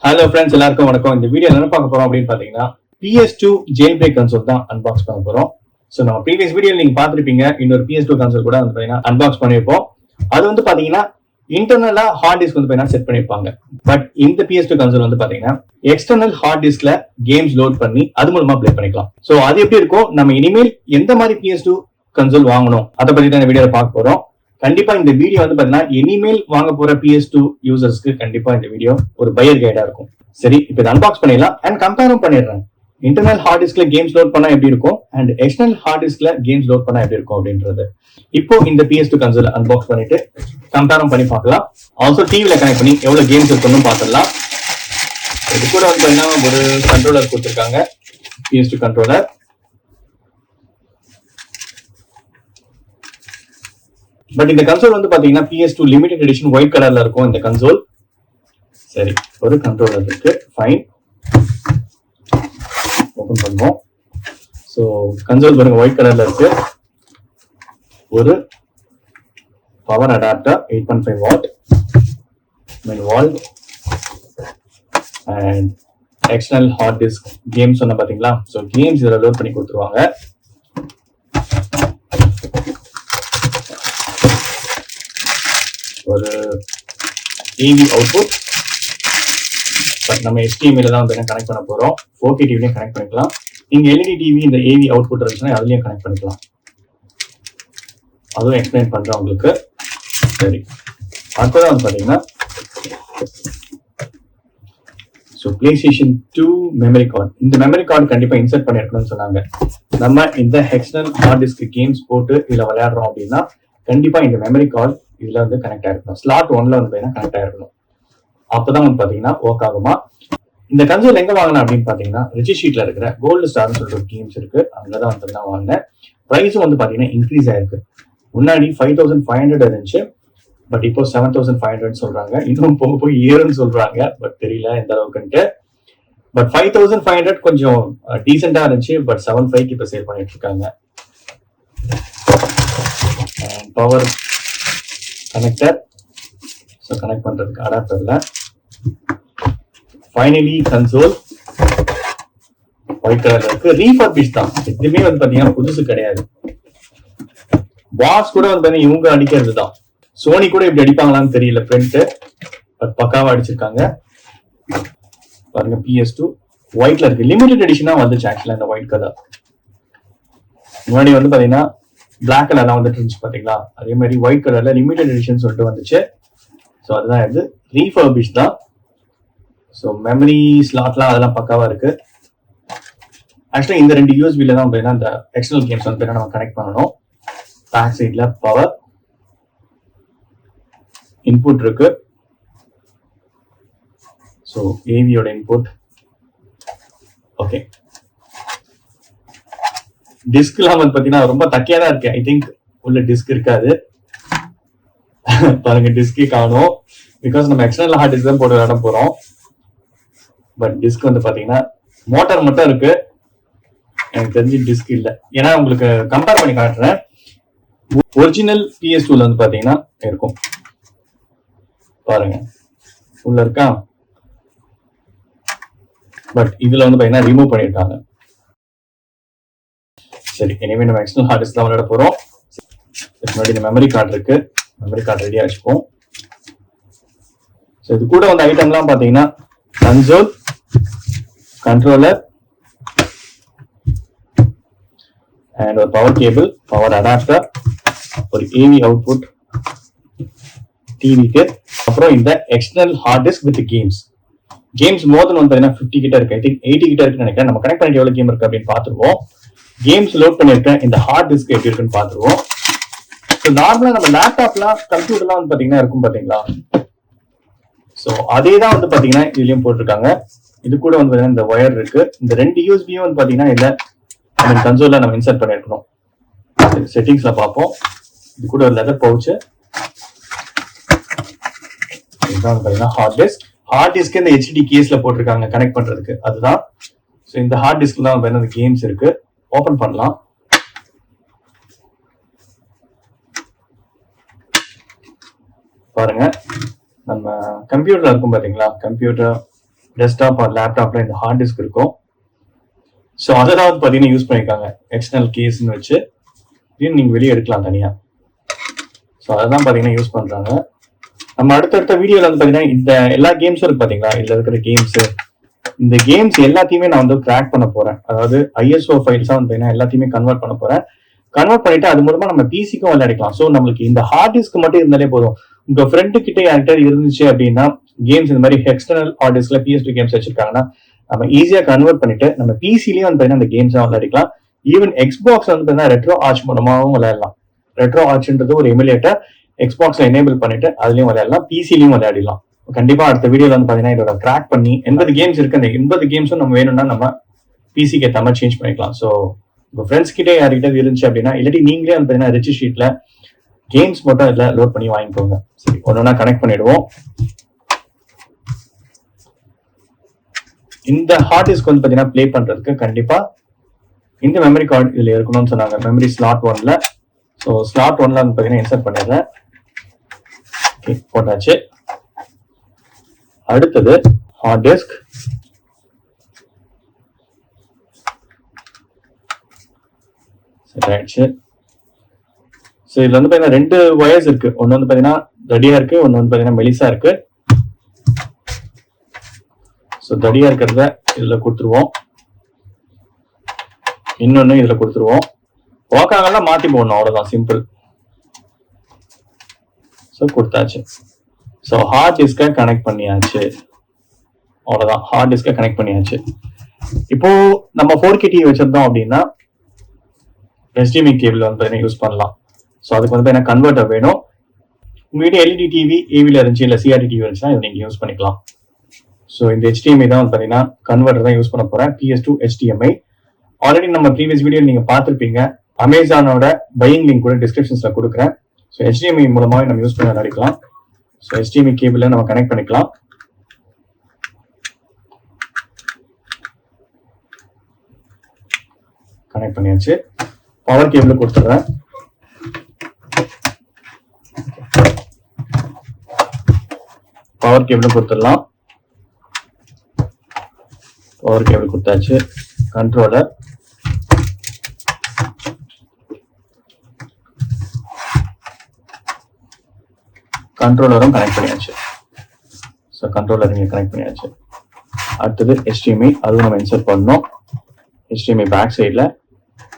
Hello friends, எல்லாருக்கும் வணக்கம். இந்த வீடியோ என்ன பார்க்க போறோம் அப்படின்னு பாத்தீங்கன்னா PS2 ஜெயில் பிரேக் கன்சோல் தான் அன்பாக்ஸ் பண்ண போறோம். ஸோ நம்ம ப்ரீவியஸ் வீடியோ நீங்க பாத்திருப்பீங்க, இன்னொரு PS2 கன்சோல் கூட வந்து பாத்தீங்கன்னா அன்பாக்ஸ் பண்ணிருப்போம். அது வந்து பாத்தீங்கன்னா இன்டர்னலா ஹார்ட் டிஸ்க் வந்து பாத்தீங்கன்னா செட் பண்ணிருப்பாங்க. பட் இந்த PS2 கன்சோல் வந்து பாத்தீங்கன்னா எக்ஸ்டர்னல் ஹார்ட் டிஸ்க்ல கேம்ஸ் லோட் பண்ணி அது மூலமா பிளே பண்ணிக்கலாம். ஸோ அது எப்படி இருக்கும், நம்ம இனிமேல் எந்த மாதிரி PS2 கன்சோல் வாங்கணும் அதை பத்தி தான் இந்த வீடியோல பார்க்க போறோம். கண்டிப்பா இந்த வீடியோ வந்து பாத்தீங்கன்னா இனிமேல் வாங்க போற PS2 யூசர்ஸ்க்கு கண்டிப்பா இந்த வீடியோ ஒரு பையர் கைடா இருக்கும். சரி, இப்போ இதை அன்பாக்ஸ் பண்ணிடலாம் அண்ட் கம்பேரும் பண்ணிடுறேன். இன்டர்னல் ஹார்ட் டிஸ்க்ல கேம்ஸ் லோட் பண்ணா எப்படி இருக்கும் அண்ட் எக்ஸ்டர்னல் ஹார்ட் டிஸ்க்ல கேம்ஸ் லோட் பண்ணா எப்படி இருக்கும் அப்படின்றது. இப்போ இந்த PS2 கன்சோல் அன்பாக்ஸ் பண்ணிட்டு கம்பேரும் பண்ணி பார்க்கலாம். ஆல்சோ டிவில கனெக்ட் பண்ணி எவ்வளவு கேம்ஸ் இருக்குன்னு பார்த்துடலாம். இது கூட வந்து பாத்தீங்கன்னா ஒரு கண்ட்ரோலர் கொடுத்துருக்காங்க, PS2 கண்ட்ரோலர். பட் இந்த கன்சோல் வந்து பாத்தீங்கன்னா PS2 லிமிடெட் எடிஷன் ஒயிட் கலர்ல இருக்கும் இந்த கன்சோல். சரி, ஒரு கண்ட்ரோலர் இருக்கு, ஃபைன். ஓபன் பண்ணுவோம். சோ கன்சோல் பாருங்க, ஒயிட் கலர்ல இருக்கு. ஒரு power adapter 8.5 what main wall and external hard disk. Games சொன்ன பாத்தீங்களா, சோ கேம்ஸ் இதுல லோட் பண்ணி கொடுத்துருவாங்க. ஒரு டிவி அவுட்புட், பட் நம்ம HDMI தான் வந்து கனெக்ட் பண்ண போறோம். 4K டிவிலையும் கனெக்ட் பண்ணிக்கலாம். நீங்க LED டிவி இந்த AV அவுட்புட் இருந்துச்சுன்னா அதுலயும் கனெக்ட் பண்ணிக்கலாம். அதுவும் எக்ஸ்பிளைன் பண்றேன் உங்களுக்கு. சரி, அடுத்ததான் வந்து பாத்தீங்கன்னா PlayStation 2 மெமரி கார்டு. இந்த மெமரி கார்டு கண்டிப்பா இன்சர்ட் பண்ணிருக்கணும்னு சொன்னாங்க. நம்ம இந்த எக்ஸ்டர்னல் ஹார்ட் டிஸ்க் கேம்ஸ் போட்டு இதுல விளையாடுறோம் அப்படின்னா கண்டிப்பா இந்த மெமரி கார்டு இதுல வந்து கனெக்ட் ஆயிருக்கணும். ஸ்லாட் 1ல வந்து கனெக்ட் ஆயிருக்கணும். அப்பதான் வந்து பாத்தீங்கன்னா ஒர்க் ஆகுமா. இந்த கன்சோல் எங்க வாங்கினேன் அப்படின்னு பாத்தீங்கன்னா ரிச்சி ஷீட்ல இருக்கிற கோல்டு ஸ்டார்னு சொல்லிட்டு ஒரு கேம்ஸ் இருக்கு, அங்கதான் வந்து நான் வாங்கினேன். பிரைஸும் வந்து பாத்தீங்கன்னா இன்க்ரீஸ் ஆயிருக்கு. முன்னாடி 5500 இருந்துச்சு, பட் இப்போ 7500 சொல்றாங்க. இன்னும் போக போய் ஏறுன்னு சொல்றாங்க, பட் தெரியல எந்த அளவுக்குன்ட்டு. பட் 5500 கொஞ்சம் டீசெண்டா இருந்துச்சு, பட் 7.5 இப்ப சேல் பண்ணிட்டு இருக்காங்க. பவர் கனெக்டர், ஸோ கனெக்ட் பண்றதுக்கு அடாப்டர்ல. ஃபைனலி கன்சோல் ஒயிட் கலர்ல இருக்கு. ரீஃபர்பிஷ் தான், எதுவுமே வந்து பாத்தீங்கன்னா புதுசு கிடையாது. பாக்ஸ் கூட வந்து பாத்தீங்கன்னா இவங்க அடிக்கிறது தான். சோனி கூட இப்படி அடிப்பாங்களான்னு தெரியல, பிரிண்ட் பட் பக்காவா அடிச்சிருக்காங்க. பாருங்க, PS2 ஒயிட்ல இருக்கு. லிமிடெட் எடிஷனா வந்துச்சு ஆக்சுவலா இந்த ஒயிட் கலர். முன்னாடி வந்து பாத்தீங்கன்னா பிளாக் கலர்லாம் வந்துட்டு இருந்துச்சு பாத்தீங்களா, அதே மாதிரி ஒயிட் கலர்ல லிமிடெட் எடிஷன் சொல்லிட்டு வந்துச்சு. ஸோ அதுதான் இது, ரீஃபர்பிஷ் தான். ஸோ மெமரி ஸ்லாட்லாம் அதெல்லாம் பக்காவா இருக்கு. ஆக்சுவலா இந்த 2 USB-ல தான் வந்து இந்த எக்ஸ்டர்னல் கேம்ஸ் வந்து நம்ம கனெக்ட் பண்ணணும். பேக் சைட்ல பவர் இன்புட் இருக்கு. ஸோ AV-யோட இன்புட். ஓகே, டிஸ்க்லாம் வந்து பாத்தீங்கன்னா ரொம்ப தக்கையா தான் இருக்கு. ஐ திங்க் உள்ள டிஸ்க் இருக்காது. பாருங்க, டிஸ்கே காணும். பிகாஸ் நம்ம எக்ஸ்டர்னல் ஹார்ட் டிஸ்க் தான் போட்டு விளையாட போறோம். பட் டிஸ்க் வந்து பாத்தீங்கன்னா மோட்டார் மட்டும் இருக்கு, எனக்கு தெரிஞ்சு டிஸ்க் இல்ல. ஏன்னா உங்களுக்கு கம்பேர் பண்ணி காட்டுறேன். ஒரிஜினல் PS2ல வந்து பாத்தீங்கன்னா இருக்கும், பாருங்க உள்ள இருக்கா. பட் இதுல வந்து பாத்தீங்கன்னா ரிமூவ் பண்ணிருக்காங்க. சரி, எனவே நம்ம எக்ஸ்டர்னல் ஹார்ட் டிஸ்க் தான் விளையாட போறோம். முன்னாடி இந்த மெமரி கார்டு இருக்கு, மெமரி கார்டு ரெடியா வச்சுப்போம். ஸோ இது கூட வந்து ஐட்டம்லாம் பாத்தீங்கன்னா கன்சோல், கண்ட்ரோலர் அண்ட் ஒரு பவர் கேபிள், பவர் அடாப்டர், ஒரு AV அவுட்புட் டிவிக்கு, அப்புறம் இந்த external hard disk with games. Games more than வந்து 50 கிட்ட இருக்கு. ஐ திங்க் 80 கிட்ட இருக்குன்னு நினைக்கிறேன். நம்ம கனெக்ட் பண்ணிட்டு எவ்வளவு கேம் இருக்கு அப்படின்னு பாத்துருவோம். கேம்ஸ் லோட் பண்ணிருக்கேன். இந்த ஹார்ட் டிஸ்க் எப்படி இருக்குன்னு பாத்துருவோம். ஸோ நார்மலா நம்ம லேப்டாப்லாம் கம்ப்யூட்டர்லாம் வந்து பாத்தீங்கன்னா இருக்கும் பாத்தீங்களா, ஸோ அதே தான் வந்து பாத்தீங்கன்னா இதுலயும் போட்டிருக்காங்க. இது கூட வந்து இந்த ஒயர் இருக்கு. இந்த 2 USB-யும் வந்து பாத்தீங்கன்னா இல்ல கன்சோல்ல நம்ம இன்சர்ட் பண்ணிருக்கணும். செட்டிங்ஸ்ல பார்ப்போம். இது கூட ஒரு leather pouch. Hard disk, hard disk இந்த HD கேஸ்ல போட்டிருக்காங்க கனெக்ட் பண்றதுக்கு, அதுதான். ஸோ இந்த ஹார்ட் டிஸ்க்ல தான் வந்து கேம்ஸ் இருக்கு. ஓபன் பண்ணலாம். பாருங்க, நம்ம கம்ப்யூட்டர்ல இருக்கும் பாத்தீங்களா, கம்ப்யூட்டர் டெஸ்க்டாப் ஆர் லேப்டாப்ல இந்த ஹார்ட் டிஸ்க் இருக்கும். ஸோ அதை தான் வந்து பார்த்தீங்கன்னா யூஸ் பண்ணியிருக்காங்க எக்ஸ்டர்னல் கேஸ்ன்னு வச்சு. இதையும் நீங்கள் வெளியே எடுக்கலாம் தனியாக. ஸோ அதை தான் பார்த்தீங்கன்னா யூஸ் பண்ணுறாங்க. நம்ம அடுத்தடுத்த வீடியோவில் வந்து பார்த்தீங்கன்னா இந்த எல்லா கேம்ஸும் இருக்கு பார்த்தீங்களா, இதில் இருக்கிற கேம்ஸு, இந்த கேம்ஸ் எல்லாத்தையுமே நான் வந்து கிராக் பண்ண போகிறேன். அதாவது ISO ஃபைல்ஸாக வந்து பார்த்தீங்கன்னா எல்லாத்தையுமே கன்வெர்ட் பண்ண போகிறேன். கன்வெர்ட் பண்ணிட்டு அது மூலமா நம்ம பிசிக்கும் விளையாடிக்கலாம். ஸோ நம்மளுக்கு இந்த ஹார்ட் டிஸ்க் மட்டும் இருந்தாலே போதும். உங்க ஃப்ரெண்டு கிட்ட யார்கிட்ட இருந்துச்சு அப்படின்னா கேம்ஸ் இந்த மாதிரி எக்ஸ்டர்னல் ஹார்ட் டிஸ்க்ல PS2 கேம்ஸ் வச்சிருக்காங்கன்னா நம்ம ஈஸியா கன்வெர்ட் பண்ணிட்டு நம்ம பிசிலயும் வந்து அந்த கேம்ஸ் விளையாடிக்கலாம். ஈவன் எக்ஸ்பாக்ஸ் வந்து ரெட்ரோ ஆர்ச் மூலமாவும் விளையாடலாம். ரெட்ரோ ஆர்ச்ன்றது ஒரு எமுலேட்டர் எக்ஸ்பாக்ஸ்ல எனேபிள் பண்ணிட்டு அதுலயும் விளையாடலாம், பிசிலையும் விளையாடிடலாம். கண்டிப்பா அடுத்த வீடியோல வந்து பாத்தீங்கன்னா இதோட கிராக் பண்ணி 80 கேம்ஸ் இருக்கு. அந்த 80 கேம்ஸும் நம்ம வேணும்னா நம்ம பிசிக்கு ஏற்ற மாதிரி சேஞ்ச் பண்ணிக்கலாம். ஸோ உங்க ஃப்ரெண்ட்ஸ் கிட்டே யார்கிட்ட இருந்துச்சு அப்படின்னா இல்லாட்டி நீங்களே வந்து பாத்தீங்கன்னா ரிச் ஷீட்ல கேம்ஸ் மட்டும் இதுல லோட் பண்ணி வாங்கிக்கோங்க. சரி, ஒன்னொன்னா கனெக்ட் பண்ணிடுவோம். இந்த ஹார்ட் டிஸ்க் வந்து பாத்தீங்கன்னா பிளே பண்றதுக்கு கண்டிப்பா இந்த மெமரி கார்டு இதுல இருக்கணும்னு சொன்னாங்க. மெமரி ஸ்லாட் 1ல. ஸோ ஸ்லாட் 1ல வந்து பாத்தீங்கன்னா இன்சர்ட் பண்ணிடுறேன். போட்டாச்சு. அடுத்தது ஹார்ட் டிஸ்க். செட் ஆயிடுச்சு. ஸோ இதுல வந்து பாத்தீங்கன்னா 2 வயர்ஸ் இருக்கு. ஒன்னு வந்து பாத்தீங்கன்னா தடியா இருக்கு, ஒன்னு வந்து பாத்தீங்கன்னா மெலிசா இருக்கு. ஸோ தடியா இருக்கிறத இதுல கொடுத்துருவோம், இன்னொன்னு இதுல கொடுத்துருவோம். வாக்காங்கெல்லாம் மாத்தி போடணும், அவ்வளவுதான், சிம்பிள். ஸோ கொடுத்தாச்சு. ஸோ ஹார்ட் டிஸ்கை கனெக்ட் பண்ணியாச்சு, அவ்வளவுதான். ஹார்ட் டிஸ்கை கனெக்ட் பண்ணியாச்சு. இப்போ நம்ம 4K டிவி வச்சிருந்தோம் அப்படின்னா HDMI கேபிள் வந்து யூஸ் பண்ணலாம். ஸோ அதுக்கு வந்து என்ன கன்வெர்ட்டர் வேணும். உங்ககிட்ட LED டிவி ஏவில இருந்துச்சு இல்லை CRT டிவி இருந்துச்சுன்னா இதை நீங்க யூஸ் பண்ணிக்கலாம். ஸோ இந்த HDMI தான் வந்து பார்த்தீங்கன்னா கன்வெர்ட்டர் தான் யூஸ் பண்ண போறேன், PS2 HDMI. ஆல்ரெடி நம்ம ப்ரீவியஸ் வீடியோ நீங்க பார்த்துருப்பீங்க. அமேசானோட பையிங் லிங்க் கூட டிஸ்கிரிப்ஷன்ஸ்ல கொடுக்குறேன். ஸோ HDMI மூலமாவே நம்ம யூஸ் பண்ண நடிக்கலாம். ஸோ HDMI கேபிள நம்ம கனெக்ட் பண்ணிக்கலாம். கனெக்ட் பண்ணியாச்சு. பவர் கேபிள் கொடுத்துட்றேன். பவர் கேபிள் கொடுத்துடலாம். பவர் கேபிள் கொடுத்தாச்சு. கண்ட்ரோலர், கண்ட்ரோலரும் கனெக்ட் பண்ணியாச்சு. ஸோ கண்ட்ரோலர் இங்கே கனெக்ட் பண்ணியாச்சு. அடுத்தது HDMI, அதுவும் நம்ம இன்சர்ட் பண்ணணும். HDMI பேக் சைடில்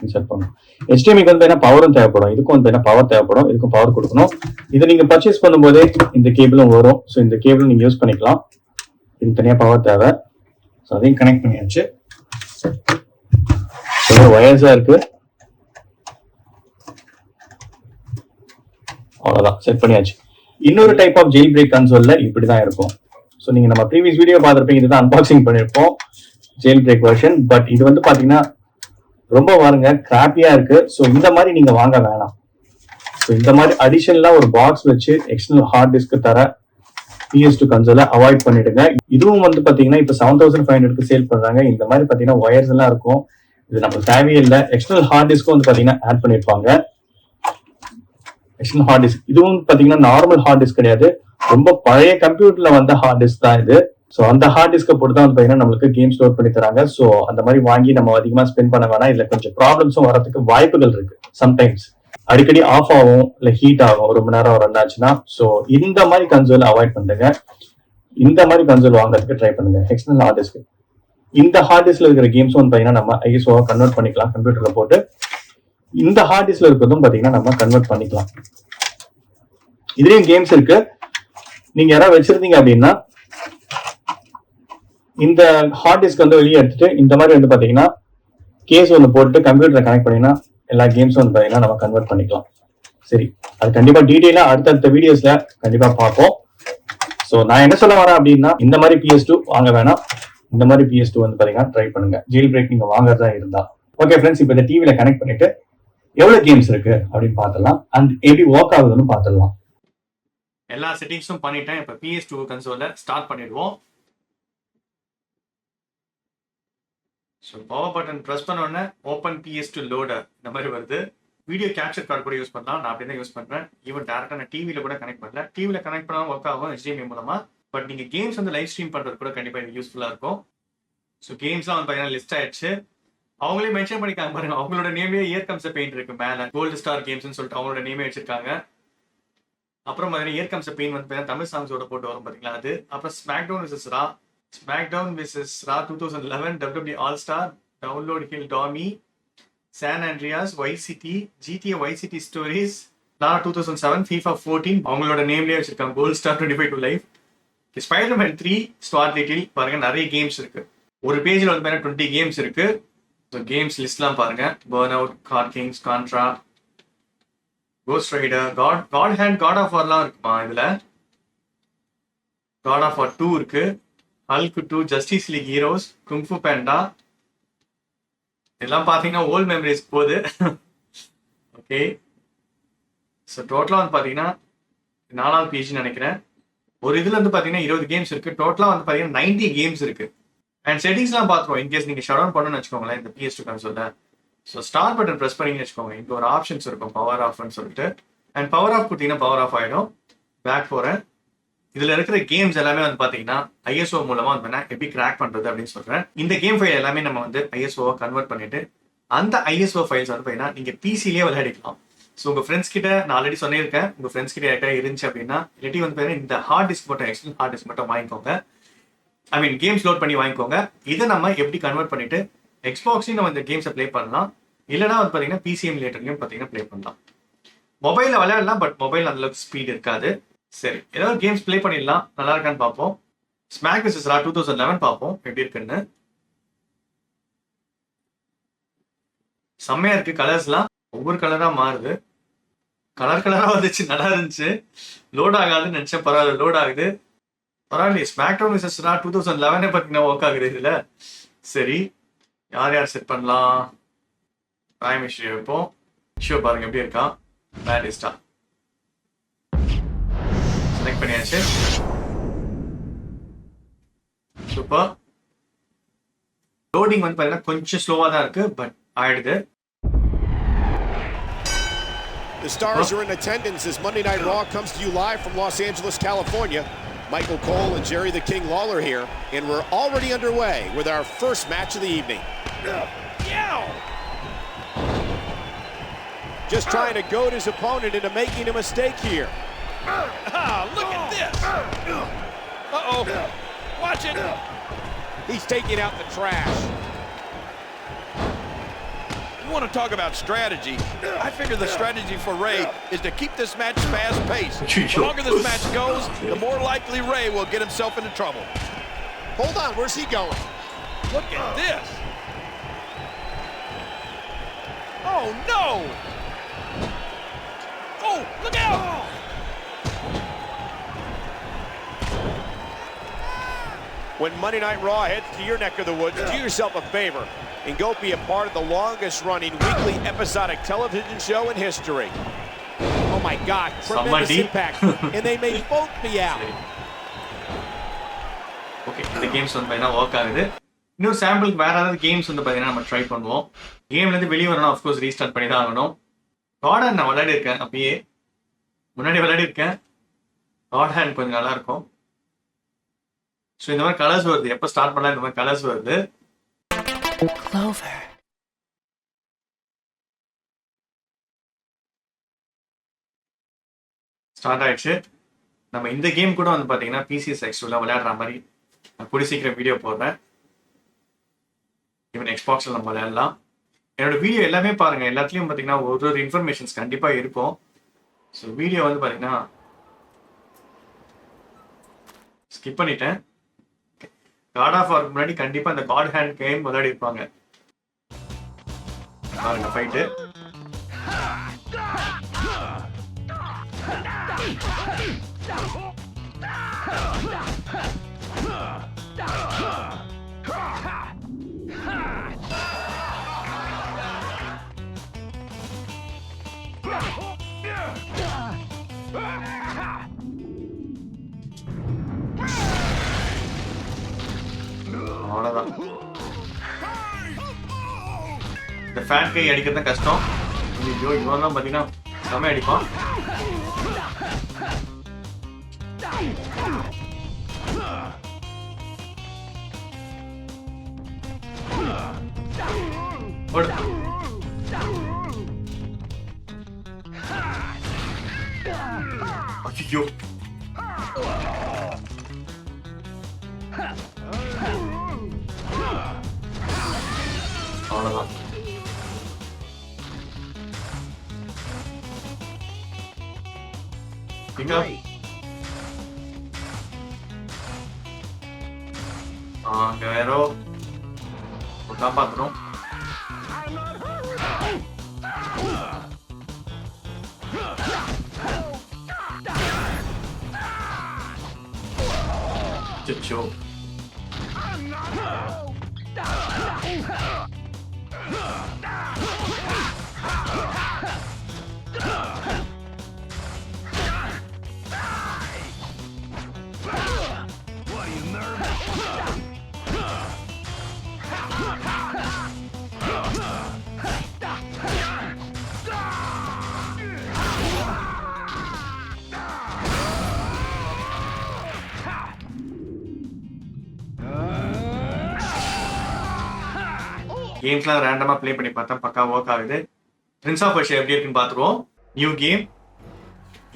இன்சர்ட் பண்ணணும். HDMIக்கு வந்து என்ன பவரும் தேவைப்படும், இதுக்கும் வந்து என்ன பவர் தேவைப்படும், இதுக்கும் பவர் கொடுக்கணும். இதை நீங்க பர்ச்சேஸ் பண்ணும்போதே இந்த கேபிளும் வரும். ஸோ இந்த கேபிளும் நீங்க யூஸ் பண்ணிக்கலாம். இதுக்கு தனியாக பவர் தேவை. ஸோ அதையும் கனெக்ட் பண்ணியாச்சு. வயர்ஸா இருக்கு, அவ்வளவுதான், செட் பண்ணியாச்சு. இன்னொரு டைப் ஆஃப் ஜெயில் பிரேக் கன்சோல்ல இப்படிதான் இருக்கும். ஸோ நீங்க நம்ம ப்ரீவியஸ் வீடியோ பார்த்துருப்பீங்க, இதுதான் அன்பாக்சிங் பண்ணிருப்போம் ஜெயில் பிரேக் வெர்ஷன். பட் இது வந்து பாத்தீங்கன்னா ரொம்ப பாருங்க கிராப்பியா இருக்கு. ஸோ இந்த மாதிரி நீங்க வாங்க வேணாம். ஸோ இந்த மாதிரி அடிஷனலா ஒரு பாக்ஸ் வச்சு எக்ஸ்டர்னல் ஹார்ட் டிஸ்க் தர PS2 கன்சோலை அவாய்ட் பண்ணிடுங்க. இதுவும் வந்து பாத்தீங்கன்னா இப்ப 7500க்கு சேல் பண்றாங்க. இந்த மாதிரி பாத்தீங்கன்னா ஒயர்ஸ் எல்லாம் இருக்கும், இது நமக்கு தேவையே இல்லை. எக்ஸ்டர்னல் ஹார்ட் டிஸ்க்கும் வந்து பாத்தீங்கன்னா ஆட் பண்ணிருப்பாங்க. எக்ஸ்டர்னல் ஹார்ட் டிஸ்க் இதுவும் பாத்தீங்கன்னா நார்மல் ஹார்ட் டிஸ்க் கிடையாது, ரொம்ப பழைய கம்ப்யூட்டர்ல வந்த ஹார்ட் டிஸ்க் தான் இது. ஸோ அந்த ஹார்ட் டிஸ்கை போட்டு தான் வந்து பாத்தீங்கன்னா நம்மளுக்கு கேம் ஸ்டோர் பண்ணி தராங்க. ஸோ அந்த மாதிரி வாங்கி நம்ம அதிகமா ஸ்பெண்ட் பண்ண வேணாம். இதுல கொஞ்சம் ப்ராப்ளம்ஸும் வரதுக்கு வாய்ப்புகள் இருக்கு. சம்டைம்ஸ் அடிக்கடி ஆஃப் ஆகும், இல்ல ஹீட் ஆகும், ரொம்ப நேரம் ரன் ஆச்சுன்னா. ஸோ இந்த மாதிரி கன்சோல் அவாய்ட் பண்ணுங்க. இந்த மாதிரி கன்சோல் வாங்குறதுக்கு ட்ரை பண்ணுங்க. எக்ஸ்டர்னல் ஹார்ட் டிஸ்க், இந்த ஹார்ட் டிஸ்க்ல இருக்கிற கேம்ஸும் வந்து பாத்தீங்கன்னா நம்ம ISO கன்வெர்ட் பண்ணிக்கலாம் கம்ப்யூட்டர்ல போட்டு. இந்த ஹார்ட் டிஸ்க்ல இருக்கிறதும் பாத்தீங்கன்னா நம்ம கன்வெர்ட் பண்ணிக்கலாம். இதுலயும் கேம்ஸ் இருக்கு. நீங்க யாராவது வச்சிருந்தீங்க அப்படின்னா இந்த ஹார்ட் டிஸ்க் வந்து வெளியே எடுத்துட்டு இந்த மாதிரி வந்து பாத்தீங்கன்னா கேஸ் ஒன்று போட்டு கம்ப்யூட்டரை கனெக்ட் பண்ணீங்கன்னா எல்லா கேம்ஸும் வந்து பாத்தீங்கன்னா நம்ம கன்வெர்ட் பண்ணிக்கலாம். சரி, அது கண்டிப்பா டீடைலா அடுத்தடுத்த வீடியோஸ்ல கண்டிப்பா பார்ப்போம். ஸோ நான் என்ன சொல்ல வரேன் அப்படின்னா இந்த மாதிரி PS2 வாங்க வேணாம், இந்த மாதிரி PS2 வந்து பாத்தீங்கன்னா ட்ரை பண்ணுங்க, ஜெயில் பிரேக் நீங்க வாங்குறதா இருந்தா. ஓகே ஃப்ரெண்ட்ஸ், இப்போ இந்த டிவில கனெக்ட் பண்ணிட்டு எவ்வளவு கேம்ஸ் இருக்கு அப்படின்னு பார்த்துடலாம், அண்ட் எப்படி ஒர்க் ஆகுதுன்னு பார்த்துடலாம். எல்லா செட்டிங்ஸும் பண்ணிட்டேன். இப்போ PS2 கன்சோலை ஸ்டார்ட் பண்ணிடுவோம். ஸோ பவர் பட்டன் ப்ரெஸ் பண்ண உடனே ஓப்பன் PS2 லோடர் இந்த மாதிரி வருது. வீடியோ கேப்சர் கார்டு கூட யூஸ் பண்ணலாம், நான் அப்படி தான் யூஸ் பண்றேன். ஈவன் டேரக்டா நான் டிவியில கூட கனெக்ட் பண்ணல. டிவியில கனெக்ட் பண்ணாலும் ஒர்க் ஆகும் HDMI மூலமா. பட் நீங்க கேம்ஸ் வந்து லைவ் ஸ்ட்ரீம் பண்றது கூட கண்டிப்பா இது யூஸ்ஃபுல்லா இருக்கும். ஸோ கேம்ஸ்லாம் வந்து பார்த்தீங்கன்னா லிஸ்ட் ஆயிடுச்சு. அவங்களே மென்ஷன் பண்ணிக்காங்க பாருங்க, அவங்களோட நேம்லயே இயர் கம்ஸ் பெயிண்ட் இருக்கு மேல, கோல்டு ஸ்டார் கேம்ஸ்னு சொல்லிட்டு அவங்களோட நேமே வச்சிருக்காங்க. அப்புறம் பார்த்தீங்கன்னா இயர் கம்ஸ் பெயிண்ட் வந்து தமிழ் சாங்ஸோட போட்டு வரும் பாத்தீங்களா அது. அப்புறம் SmackDown versus Raw, SmackDown versus Raw 2011 WWE all star, download hill டாமி, San Andreas, Vice City, GTA Vice City Stories, Lara 2007, FIFA 14 அவங்களோட நேம்லயே வச்சிருக்காங்க, gold star 25 to life, Spiderman 3, Stuart Little. பாருங்க நிறைய கேம்ஸ் இருக்கு. ஒரு பேஜ்ல வந்து 20 கேம்ஸ் இருக்கு. ஸோ கேம்ஸ் லிஸ்ட்லாம் பாருங்க, burn out, card kings, contra, ghost rider, god hand, god of வார்லாம் இருக்குமா இதுல. காட் ஆஃப் வார் 2 இருக்கு, hulk 2, justice league heroes, kung fu panda. இதெல்லாம் பாத்தீங்கன்னா ஓல்ட் மெமரிஸ் போகுது. ஓகே, ஸோ டோட்டலா வந்து பாத்தீங்கன்னா 4வது பேஜ் நினைக்கிறேன். ஒரு இதுல வந்து பாத்தீங்கன்னா 20 கேம்ஸ் இருக்கு. டோட்டலா வந்து பாத்தீங்கன்னா 90 கேம்ஸ் இருக்கு. அண்ட் செட்டிங்ஸ்லாம் பார்த்துருவோம். இன்கேஸ் நீங்க ஷட் டவுன் பண்ணணும்னு வச்சுக்கோங்களேன் இந்த PS2 கன்சோல்ல. ஸோ ஸ்டார் பட்டன் ப்ரெஸ் பண்ணி வச்சுக்கோங்க, இங்க ஒரு ஆப்ஷன்ஸ் இருக்கும் பவர் ஆஃப்னு சொல்லிட்டு. அண்ட் பவர் ஆஃப் கொடுத்தீங்கன்னா பவர் ஆஃப் ஆயிடும். பேக் போறேன். இதுல இருக்கிற கேம்ஸ் எல்லாமே வந்து பாத்தீங்கன்னா ISO மூலமா வந்து எப்படி கிராக் பண்றது அப்படின்னு சொல்றேன். இந்த கேம் ஃபைல் எல்லாமே நம்ம வந்து ISO கன்வெர்ட் பண்ணிட்டு அந்த ISO ஃபைல்ஸ் வந்து பாத்தீங்கன்னா நீங்க PCலயே விளையாடிக்கலாம். ஸோ உங்க ஃப்ரெண்ட்ஸ் கிட்ட நான் ஆல்ரெடி சொல்லியிருக்கேன், உங்க ஃப்ரெண்ட்ஸ் கிட்ட யார்கிட்ட இருந்துச்சு அப்படின்னா இல்லாட்டி வந்து பாத்தீங்கன்னா இந்த ஹார்ட் டிஸ்க் மட்டும், எக்ஸ்டர்னல் ஹார்ட் டிஸ்க் மட்டும் வாங்கிக்கோங்க. ஐ மீன் கேம்ஸ் லோட் பண்ணி வாங்கிக்கோங்க. இதை நம்ம எப்படி கன்வெர்ட் பண்ணிட்டு எக்ஸ்பாக்ஸையும் நம்ம இந்த கேம்ஸை ப்ளே பண்ணலாம். இல்லைனா வந்து பார்த்தீங்கன்னா PC எமுலேட்டர்லையும் பார்த்தீங்கன்னா ப்ளே பண்ணலாம். மொபைலில் விளையாடலாம், பட் மொபைல் அந்தளவுக்கு ஸ்பீட் இருக்காது. சரி, ஏதாவது கேம்ஸ் ப்ளே பண்ணிடலாம், நல்லா இருக்கான்னு பார்ப்போம். ஸ்மாக் விசஸ் ரா 2011 பார்ப்போம் எப்படி இருக்குன்னு. செம்மையா இருக்கு, கலர்ஸ்லாம் ஒவ்வொரு கலரா மாறுது. கலரா வந்துச்சு, நல்லா இருந்துச்சு. லோட் ஆகாதுன்னு நினைச்சேன், பரவாயில்ல லோட் ஆகுது. பரவாயில்லையே. ஸ்மாக்டவுன் விசஸ் ரா 2011 பார்த்தீங்கன்னா ஒர்க் ஆகுது இதுல. சரி, யார் யார் செட் பண்ணலாம்? பிரைம் இஷ்யூ வைப்போம். இஷ்யூ பாருங்க எப்படி இருக்கா. பேடிஸ்டா செலக்ட் பண்ணியாச்சு. சூப்பர். லோடிங் வந்து பாத்தீங்கன்னா கொஞ்சம் ஸ்லோவா தான் இருக்கு, பட் ஆயிடுது. The stars are in attendance as Monday Night Raw comes to you live from Los Angeles, California. Michael Cole and Jerry the King Lawler here, and we're already underway with our first match of the evening. Just trying to goad his opponent into making a mistake here. Look at this! Uh-oh. Watch it! He's taking out the trash. You want to talk about strategy? I figure the strategy for Ray is to keep this match fast-paced. The longer this match goes, the more likely Ray will get himself into trouble. Hold on, where's he going? Look at this! Oh, no! Oh, look out! When Monday Night Raw heads to your neck of the woods, do yourself a favor and go be a part of the longest-running weekly episodic television show in history. Oh my God, tremendous impact, and they may both be out. Okay, இந்த games வந்து பார்த்தீங்கன்னா work ஆகுது. இன்னொரு சாம்பிளுக்கு வேற ஏதாவது games வந்து பார்த்தீங்கன்னா நம்ம ட்ரை பண்ணுவோம். கேம்லேருந்து வெளியே வரணும், ஆஃப்கோர்ஸ் ரீஸ்டார்ட் பண்ணி தான் ஆகணும். கார்டன் நான் விளையாடி இருக்கேன், அப்பயே முன்னாடி விளையாடி இருக்கேன். கார்ட் ஹேண்ட் கொஞ்சம் நல்லா இருக்கும். ஸோ இந்த மாதிரி கலர்ஸ் வருது, எப்போ ஸ்டார்ட் பண்ணலாம் இந்த மாதிரி கலர்ஸ் வருது. Clover. ஸ்டார்ட் ஆயிடுச்சு. நம்ம இந்த கேம் கூட வந்து பார்த்தீங்கன்னா PCSX2ல விளையாடுற மாதிரி நான் கூடி சீக்கிரம் வீடியோ போடுறேன். ஈவன் எக்ஸ்பாக்ஸில் நம்ம விளையாடலாம். என்னோட வீடியோ எல்லாமே பாருங்க, எல்லாத்துலேயும் பார்த்தீங்கன்னா ஒரு இன்ஃபர்மேஷன்ஸ் கண்டிப்பாக இருக்கும். ஸோ வீடியோ வந்து பார்த்தீங்கன்னா ஸ்கிப் பண்ணிட்டேன். காட் ஆஃப் வார்க்கு முன்னாடி கண்டிப்பா இந்த காட் ஹேண்ட் கேம் விளையாடி இருப்பாங்க. பாருங்க ஃபைட்டு. அவ்வளவுதான். இந்த ஃபேன் கை அடிக்கிறது தான் கஷ்டம். ஐயோ, இவன் தான் பாத்தீங்கன்னா செம அடிப்பான். ஐயோ அவ்வளவுதான். அங்க வேற காப்பாத்தணும். அச்சோ கேம்ஸ்லாம் ரேண்டமா ப்ளே பண்ணி பார்த்தா பக்கா ஒர்க் ஆகுது. பிரின்ஸ் ஆஃப் பர்ஷியா எப்படி இருக்குன்னு பார்த்துருவோம். New game,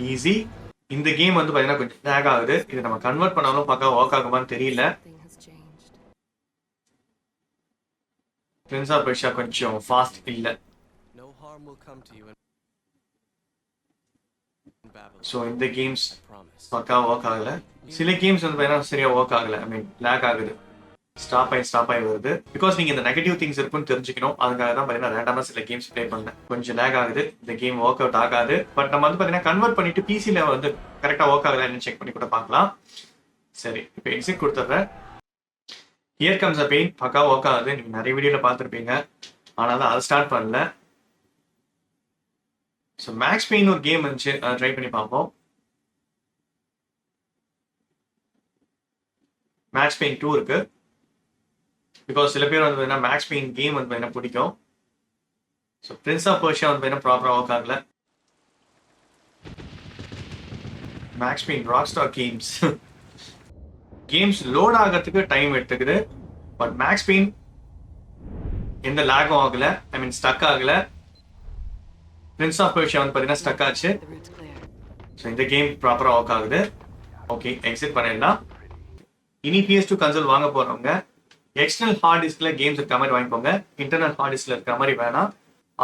easy. இந்த கேம் வந்து பார்த்தீங்கன்னா கொஞ்சம் லேக் ஆகுது. இது நம்ம கன்வெர்ட் பண்ணாலும் பக்கா ஒர்க் ஆகுமான்னு தெரியல. பிரின்ஸ் ஆஃப் பர்ஷியா கொஞ்சம் ஃபாஸ்ட் இல்லை. ஸோ இந்த கேம்ஸ் பக்கா ஒர்க் ஆகல. சில கேம்ஸ் வந்து பார்த்தீங்கன்னா சரியா ஒர்க் ஆகல. ஐ மீன் லேக் ஆகுது, ஸ்டாப் ஆகி வருது. பிகாஸ் நீங்க இந்த நெகட்டிவ் திங்ஸ் இருக்குன்னு தெரிஞ்சுக்கணும். அதுக்காக தான் பார்த்தீங்கன்னா ரேண்டமா சில கேம்ஸ் ப்ளே பண்ணேன். கொஞ்சம் லேக் ஆகுது, இந்த கேம் ஒர்க் அவுட் ஆகாது. பட் நம்ம வந்து பார்த்தீங்கன்னா கன்வெர்ட் பண்ணிட்டு பிசில வந்து கரெக்டா ஒர்க் ஆகலன்னு செக் பண்ணி கூட பார்க்கலாம். சரி, இப்போ எக்ஸிட் கொடுத்துட்றேன். ஹியர் கம்ஸ் அ பெயின் பக்கா ஒர்க் ஆகுது. நீங்க நிறைய வீடியோல பார்த்துருப்பீங்க, ஆனால் அதை ஸ்டார்ட் பண்ணல. ஸோ மேக்ஸ் பெயின் ஒரு கேம் இருந்துச்சு, அதை ட்ரை பண்ணி பார்ப்போம். மேக்ஸ் பெயின் 2 இருக்கு. பிகாஸ் சில பேர் வந்து மேக்ஸ் பெயின் கேம் வந்து என்ன பிடிக்கும். ஸோ பிரின்ஸ் ஆஃப் பர்ஷியா வந்து என்ன ப்ராப்பராக ஒர்க் ஆகல. Max Payne Rockstar Games load ஆகிறதுக்கு டைம் எடுத்துக்குது. பட் மேக்ஸ் பெயின் எந்த லேகும் ஆகல, ஐ மீன் ஸ்டக் ஆகல. பிரின்ஸ் ஆஃப் பர்ஷியா வந்து பார்த்தீங்கன்னா ஸ்டக் ஆச்சு. ஸோ இந்த கேம் ப்ராப்பராக ஒர்க் ஆகுது. ஓகே, எக்ஸிட் பண்ணிடலாம். இனி PS2 கன்சோல் வாங்க போறவங்க எக்ஸ்டர்னல் ஹார்ட் டிஸ்க்ல கேம்ஸ் இருக்க மாதிரி வாங்கிக்கோங்க. இன்டர்னல் ஹார்ட் டிஸ்க்ல இருக்க மாதிரி வேணாம்.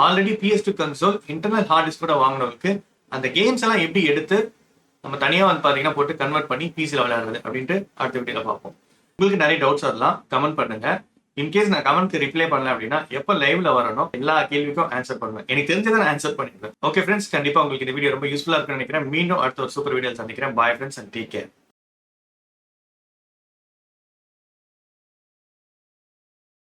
Already PS2 console internal hard disk கூட வாங்கினவங்களுக்கு அந்த கேம்ஸ் எல்லாம் எப்படி எடுத்து நம்ம தனியாக வந்து பார்த்தீங்கன்னா போட்டு கன்வெர்ட் பண்ணி பிசியில் விளையாடுறது அப்படின்ட்டு அடுத்த வீடியோவில் பார்ப்போம். உங்களுக்கு நிறைய டவுட்ஸ் வரலாம், கமெண்ட் பண்ணுங்க. இன்கேஸ் நான் கமெண்ட்க்கு ரிப்ளை பண்ணல அப்படின்னா எப்போ லைவ்ல வரணும் எல்லா கேள்விக்கும் ஆன்சர் பண்ணுவேன். எனக்கு தெரிஞ்சதை நான் ஆன்சர் பண்ணிடுவேன். ஓகே ஃப்ரெண்ட்ஸ், கண்டிப்பாக உங்களுக்கு இந்த வீடியோ ரொம்ப யூஸ்ஃபுல்லாக இருக்குன்னு நினைக்கிறேன். மீண்டும் அடுத்த ஒரு சூப்பர் வீடியோ சந்திக்கிறேன். Bye friends and take care.